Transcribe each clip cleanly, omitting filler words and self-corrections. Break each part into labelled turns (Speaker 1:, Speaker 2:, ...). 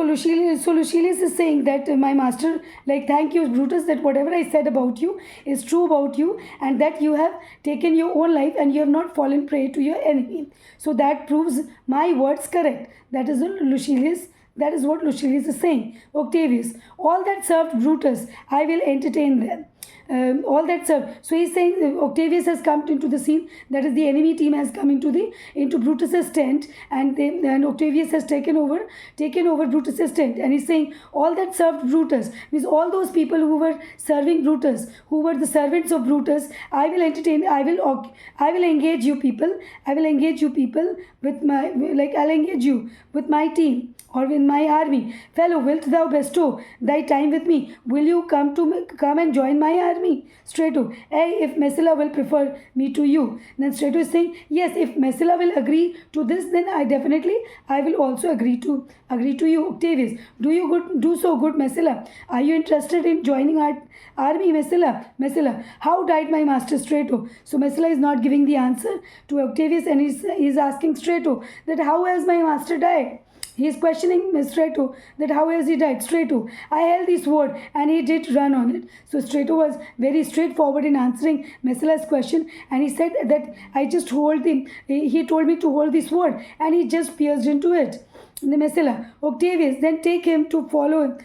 Speaker 1: Lucilius is saying that my master, like, thank you, Brutus, that whatever I said about you is true about you, and that you have taken your own life and you have not fallen prey to your enemy. So that proves my words correct. That is Lucilius. That is what Lucilius is saying. Octavius, all that served Brutus, I will entertain them. All that served. So he's saying Octavius has come into the scene. That is, the enemy team has come into Brutus's tent, and Octavius has taken over Brutus's tent. And he's saying all that served Brutus, means all those people who were serving Brutus, who were the servants of Brutus, I will entertain. I will engage you people. I will engage you people with my, like, I'll engage you with my team or with my army. Fellow, wilt thou bestow thy time with me? Will you come and join my army? Strato, if Messala will prefer me to you. Then Strato is saying, yes, if Messala will agree to this, then I will also agree to you. Octavius, do so good, Messala. Are you interested in joining our army, Messala? How died my master Strato? So Messala is not giving the answer to Octavius, and he's asking Strato that how has my master died? He is questioning Strato that how has he died. Strato, I held the sword and he did run on it. So Strato was very straightforward in answering Messala's question, and he said that he told me to hold the sword and he just pierced into it. The Messala, Octavius, then take him to follow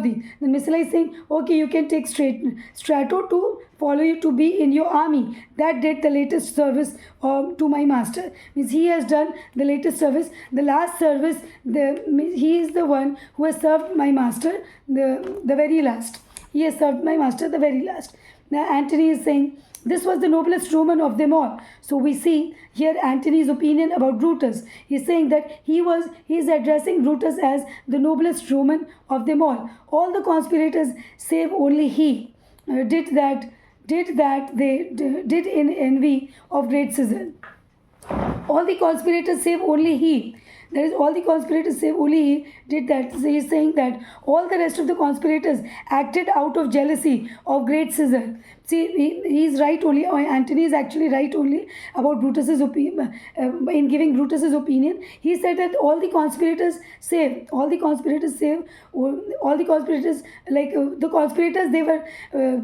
Speaker 1: thee. The Messala is saying, okay, you can take Strato to follow you, to be in your army. That did the latest service to my master. Means he has done the latest service, the last service. He is the one who has served my master the very last. He has served my master the very last. Now Antony is saying, this was the noblest Roman of them all. So we see here Antony's opinion about Brutus. He's saying that he is addressing Brutus as the noblest Roman of them all. All the conspirators, save only he, did that they did in envy of great Caesar. All the conspirators, save only he. That is, all the conspirators save only he did that. So he is saying that all the rest of the conspirators acted out of jealousy of great Caesar. See, he is right only, Antony is actually right only about Brutus's opinion. In giving Brutus's opinion, he said that all the conspirators, like the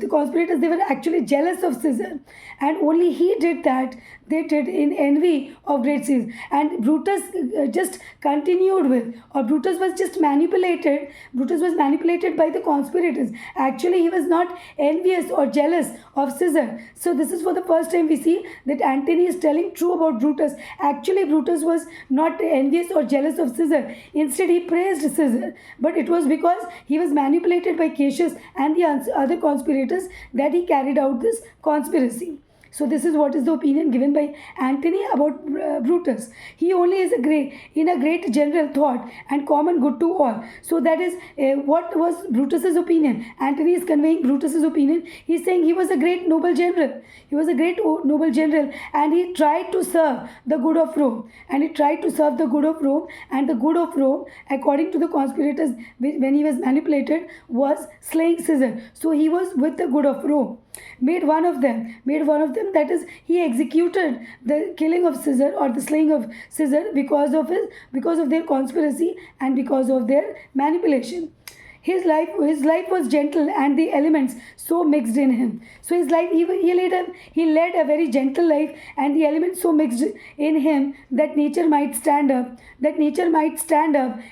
Speaker 1: conspirators, they were actually jealous of Caesar, and only he did that. They did in envy of great Caesar, and Brutus just continued with, or Brutus was just manipulated. Brutus was manipulated by the conspirators. Actually, he was not envious or jealous of Caesar. So this is for the first time we see that Antony is telling true about Brutus. Actually, Brutus was not envious or jealous of Caesar. Instead, he praised Caesar. But it was because he was manipulated by Cassius and the other conspirators that he carried out this conspiracy. So this is what is the opinion given by Antony about Brutus. He only is a great general thought and common good to all. So that is what was Brutus's opinion. Antony is conveying Brutus's opinion. He is saying he was a great noble general. He was a great noble general, and he tried to serve the good of Rome. And the good of Rome, according to the conspirators, when he was manipulated, was slaying Caesar. So he was with the good of Rome. Made one of them, that is, he executed the killing of Caesar or the slaying of Caesar because of their conspiracy and because of their manipulation. His life was gentle, and the elements so mixed in him. So his life, he led a very gentle life, and the elements so mixed in him that nature might stand up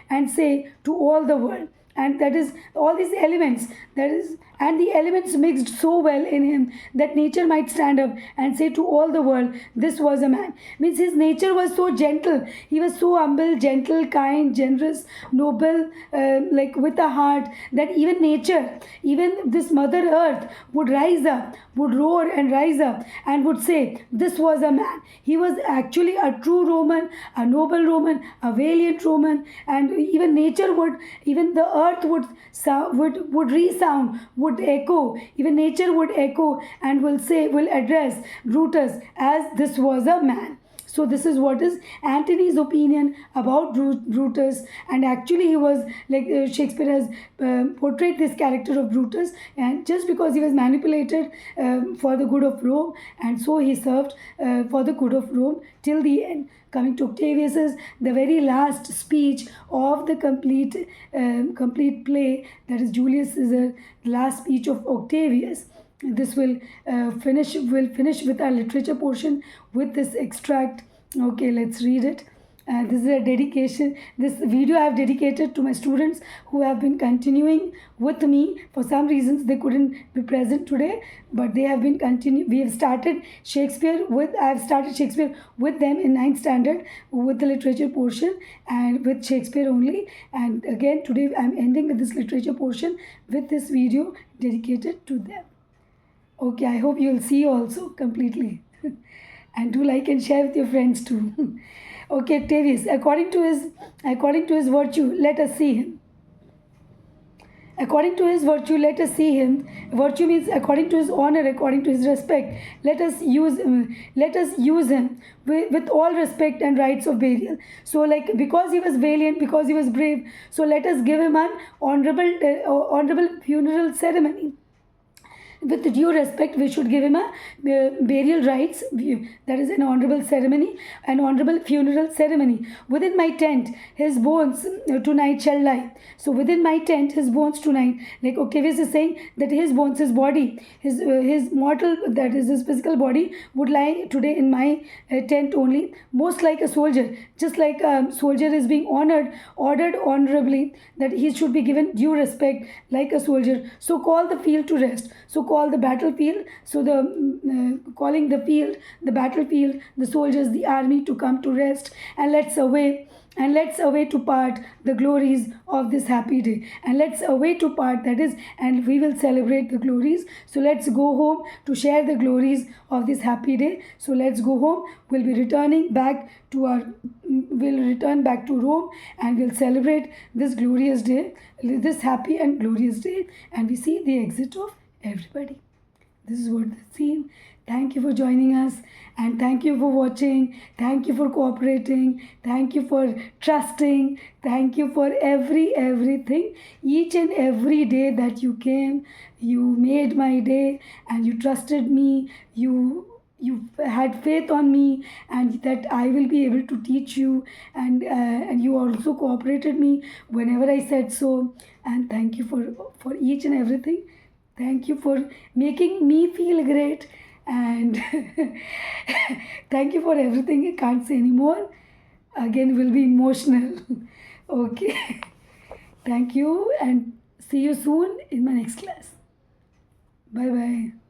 Speaker 1: and say to all the world. And that is all these elements, and the elements mixed so well in him that nature might stand up and say to all the world, this was a man. Means his nature was so gentle. He was so humble, gentle, kind, generous, noble, like with a heart, that even nature, even this Mother Earth would roar and rise up and would say, this was a man. He was actually a true Roman, a noble Roman, a valiant Roman, and even nature even the earth would resound, would echo, even nature would echo and will address Brutus as this was a man. So this is what is Antony's opinion about Brutus, and actually he was like Shakespeare has portrayed this character of Brutus, and just because he was manipulated for the good of Rome, and so he served for the good of Rome till the end. Coming to Octavius's, the very last speech of the complete play, that is Julius Caesar, the last speech of Octavius. This will finish with our literature portion with this extract. Okay, let's read it. This is a dedication. This video I have dedicated to my students who have been continuing with me. For some reasons they couldn't be present today, but they have been we have started Shakespeare with, I have started Shakespeare with them in 9th standard with the literature portion and with Shakespeare only. And again today I am ending with this literature portion with this video dedicated to them. Okay, I hope you will see also completely. And do like and share with your friends too. Okay, Octavius, according to his virtue, let us see him. According to his virtue, let us see him. Virtue means according to his honor, according to his respect. Let us use him with all respect and rights of burial. So, like, because he was valiant, because he was brave, so let us give him an honorable funeral ceremony. With due respect, we should give him a burial rites, that is an honorable ceremony, an honorable funeral ceremony. Within my tent his bones tonight shall lie. So within my tent his bones tonight, like Octavius is saying that his bones, his body, his mortal, that is his physical body, would lie today in my tent only, most like a soldier. Just like a soldier is being ordered honorably, that he should be given due respect like a soldier. So call the field to rest. So call the battlefield. So the calling the field, the battlefield, the soldiers, the army to come to rest, and let's away to part the glories of this happy day. And let's away to part, that is, and we will celebrate the glories. So let's go home to share the glories of this happy day. So let's go home. We'll return back to Rome, and we'll celebrate this glorious day, this happy and glorious day, and we see the exit of everybody. This is what the scene. Thank you for joining us, and thank you for watching. Thank you for cooperating. Thank you for trusting. Thank you for everything. Each and every day that you came, you made my day, and you trusted me. You had faith on me, and that I will be able to teach you, and you also cooperated me whenever I said so. And thank you for each and everything. Thank you for making me feel great, and thank you for everything. I can't say anymore. Again, will be emotional. Okay. Thank you, and see you soon in my next class. Bye bye.